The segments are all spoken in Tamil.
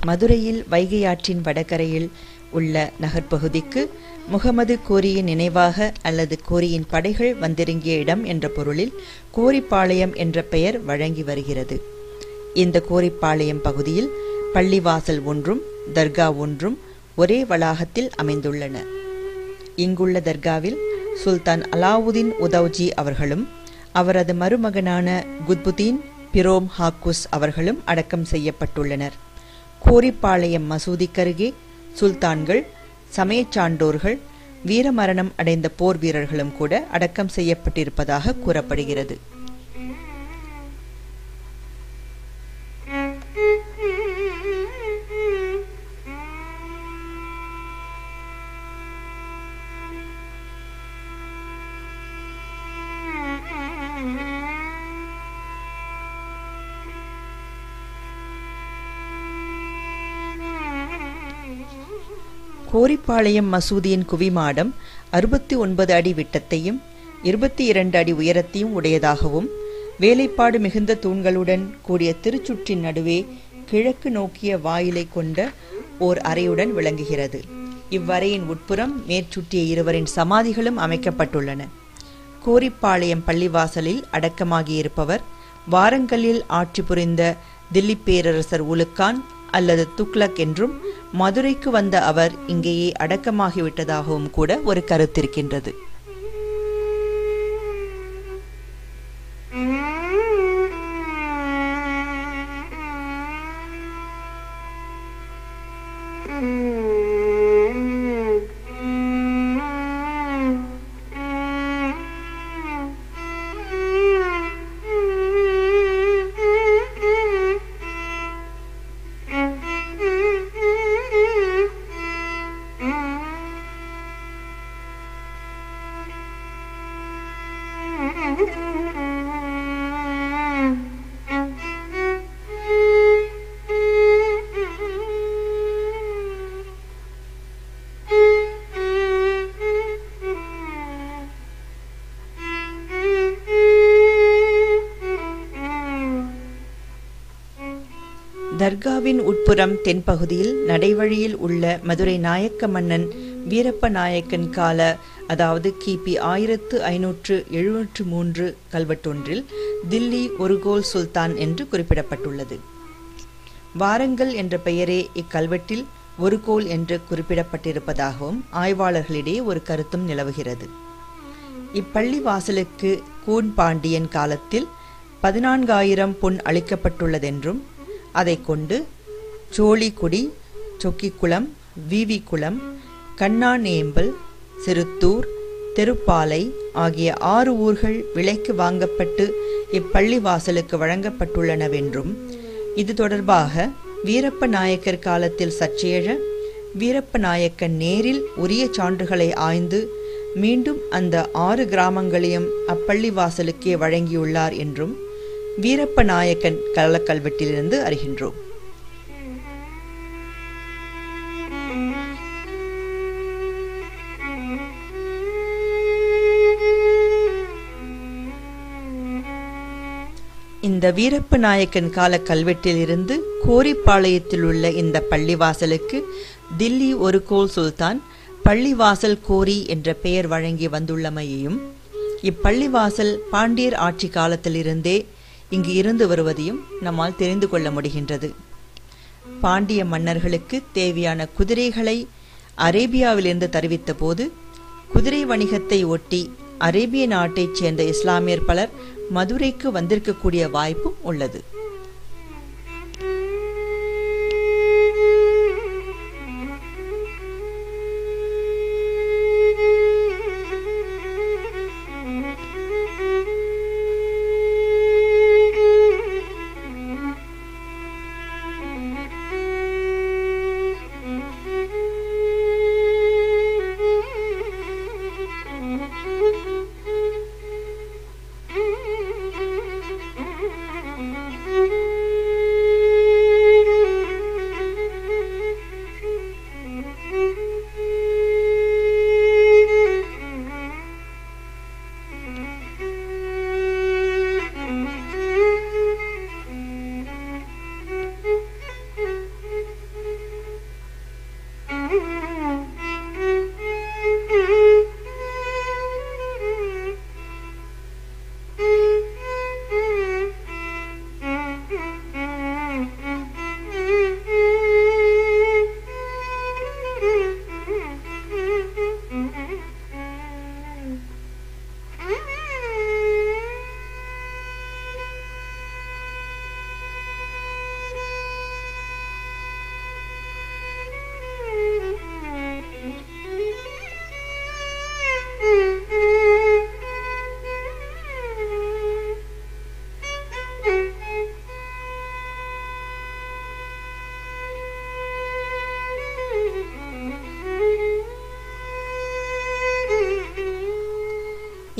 மதுரையில் வைகை ஆற்றின் வடகரையில் உள்ள நகர்ப்பகுதிக்கு முகமது கோரியின் நினைவாக அல்லது கோரியின் படைகள் வந்திறங்கிய இடம் என்ற பொருளில் கோரிப்பாளையம் என்ற பெயர் வழங்கி வருகிறது. இந்த கோரிப்பாளையம் பகுதியில் பள்ளிவாசல் ஒன்றும் தர்கா ஒன்றும் ஒரே வளாகத்தில் அமைந்துள்ளன. இங்குள்ள தர்காவில் சுல்தான் அலாவுதீன் உதவ்ஜி அவர்களும் அவரது மருமகனான குத்புதீன் பிரோம் ஹாக்குஸ் அவர்களும் அடக்கம் செய்யப்பட்டுள்ளனர். கோரிப்பாளையம் மசூதிக்கருகே சுல்தான்கள், சமயச் சான்றோர்கள், வீரமரணம் அடைந்த போர் வீரர்களும் கூட அடக்கம் செய்யப்பட்டிருப்பதாக கூறப்படுகிறது. கோரிப்பாளையம் மசூதியின் குவிமாடம் 69 அடி விட்டத்தையும் 22 அடி உயரத்தையும் உடையதாகவும் வேலைப்பாடு மிகுந்த தூண்களுடன் கூடிய திருச்சுற்றின் நடுவே கிழக்கு நோக்கிய வாயிலை கொண்ட ஓர் அறையுடன் விளங்குகிறது. இவ்வறையின் உட்புறம் மேற்சுற்றிய இருவரின் சமாதிகளும் அமைக்கப்பட்டுள்ளன. கோரிப்பாளையம் பள்ளிவாசலில் அடக்கமாகியிருப்பவர் வாரங்கல்லில் ஆட்சி புரிந்த தில்லி பேரரசர் உலுக்கான் அல்லது துக்ளக் என்றும், மதுரைக்கு வந்த அவர் இங்கேயே அடக்கமாகிவிட்டதாகவும் கூட ஒரு கருத்திருக்கின்றது. தர்காவின் உட்புறம் தென்பகுதியில் நடைவழியில் உள்ள மதுரை நாயக்க மன்னன் வீரப்ப நாயக்கன் கால, அதாவது கிபி 1573 கல்வெட்டொன்றில் தில்லி ஒருகோல் சுல்தான் என்று குறிப்பிடப்பட்டுள்ளது. வாரங்கல் என்ற பெயரே இக்கல்வெட்டில் ஒருகோல் என்று குறிப்பிடப்பட்டிருப்பதாகவும் ஆய்வாளர்களிடையே ஒரு கருத்தும் நிலவுகிறது. இப்பள்ளி வாசலுக்கு கூன் பாண்டியன் காலத்தில் 14,000 பொன் அளிக்கப்பட்டுள்ளதென்றும், அதை கொண்டு சோழிக்குடி, சொக்கிக்குளம், விவிகுளம், கண்ணாநேம்பல், சிறுத்தூர், தெருப்பாலை ஆகிய 6 ஊர்கள் விலைக்கு வாங்கப்பட்டு இப்பள்ளி வாசலுக்கு வழங்கப்பட்டுள்ளனவென்றும், இது தொடர்பாக வீரப்ப நாயக்கர் காலத்தில் சர்ச்சையெழ வீரப்ப நாயக்கன் நேரில் உரிய சான்றுகளை ஆய்ந்து மீண்டும் அந்த 6 கிராமங்களையும் அப்பள்ளி வாசலுக்கே வழங்கியுள்ளார் என்றும் வீரப்ப நாயக்கன் கள்ளக்கல்வெட்டிலிருந்து அறிகின்றோம். இந்த வீரப்ப நாயக்கன் கால கல்வெட்டிலிருந்து கோரிப்பாளையத்தில் உள்ள இந்த பள்ளிவாசலுக்கு தில்லி ஒருகோல் சுல்தான் பள்ளிவாசல் கோரி என்ற பெயர் வழங்கி வந்துள்ளமையையும், இப்பள்ளிவாசல் பாண்டியர் ஆட்சி காலத்திலிருந்தே இங்கு இருந்து வருவதையும் நம்மால் தெரிந்து கொள்ள முடிகின்றது. பாண்டிய மன்னர்களுக்கு தேவையான குதிரைகளை அரேபியாவிலிருந்து தருவித்த போது குதிரை வணிகத்தை ஒட்டி அரேபிய நாட்டைச் சேர்ந்த இஸ்லாமியர் பலர் மதுரைக்கு வந்திருக்கக்கூடிய வாய்ப்பும் உள்ளது.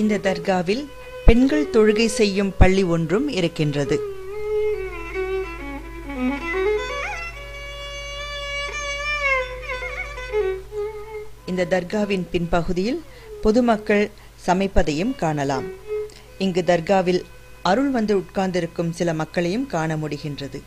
இந்த தர்காவில் பெண்கள் தொழுகை செய்யும் பள்ளி ஒன்றும் இருக்கின்றது. இந்த தர்காவின் பின்பகுதியில் பொதுமக்கள் சமைப்பதையும் காணலாம். இங்கு தர்காவில் அருள் வந்து உட்கார்ந்திருக்கும் சில மக்களையும் காண முடிகின்றது.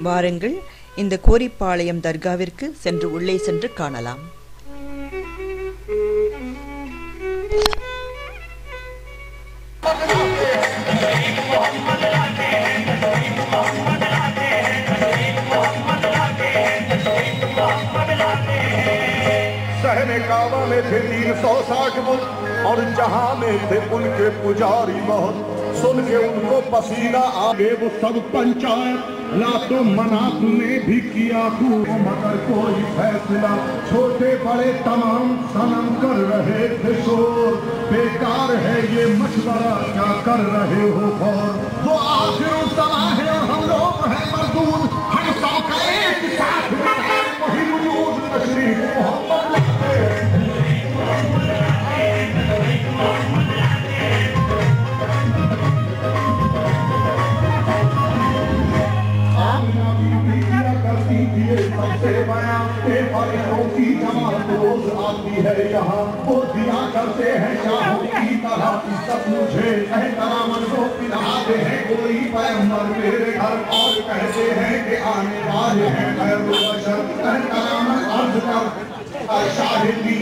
வாருங்கள், இந்த கோரிப்பாளையம் தர்காவிற்கு சென்று உள்ளே சென்று காணலாம். सहने काबा में थे 360 बुत और जहां में थे उनके पुजारी बहुत, सुन के उनको पसीना आगे वो सब पंचायत लातो मनात ने भी किया खूब, मगर कोई फैसला छोटे बड़े तमाम सनम कर रहे थे शोर, बेकार है ये मशवरा क्या कर रहे हो गौर, वो आखिर समा है और हम लोग हैं मजदूर, हम सब का एक साथ वही वजूद तशरीफ मोहम्मद की जमात रोज आती है यहाँ, वो दिया करते हैं शाहों की तरह इज्जत, मुझे एहतराम को पिलाते हैं कोई पैगंबर मेरे घर और कहते हैं कि आने वाले हैं खैरुल बशर, एहतराम अर्ज कर शाहिदी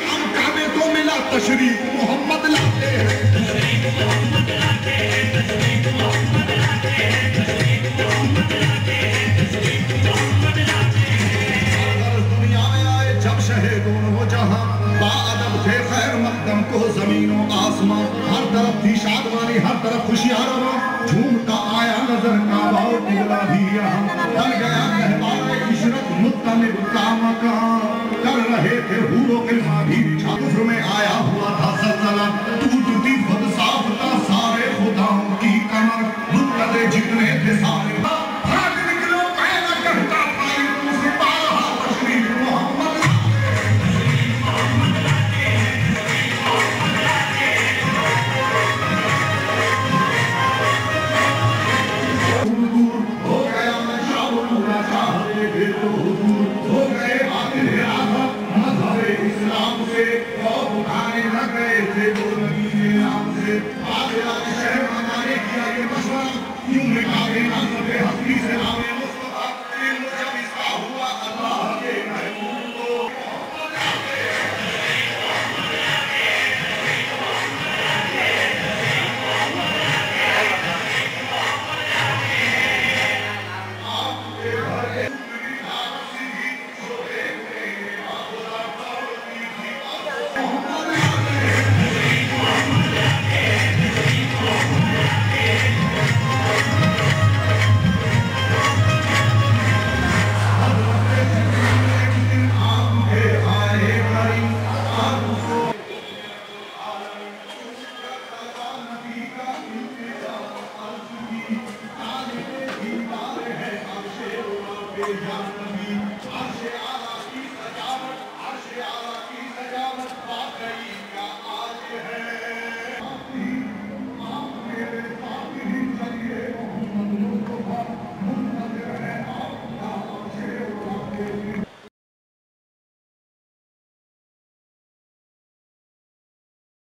हम काबे को मिला तशरीफ मोहम्मद लाते हैं, जमीनों आसमां हर तरफ थी शादवानी, हर तरफ खुशियां रवा, झूमता आया नजर काबा और निकला भी यहाँ, बन गया कहवाए इशरत मुत्तमिब का मकान, कर रहे थे हूरों के माधी कुफ्र में आया हुआ था सल्तनत, टूटती बदसाफ्ता सारे खुदाओं की कमर, मुत्तदे जितने थे सारे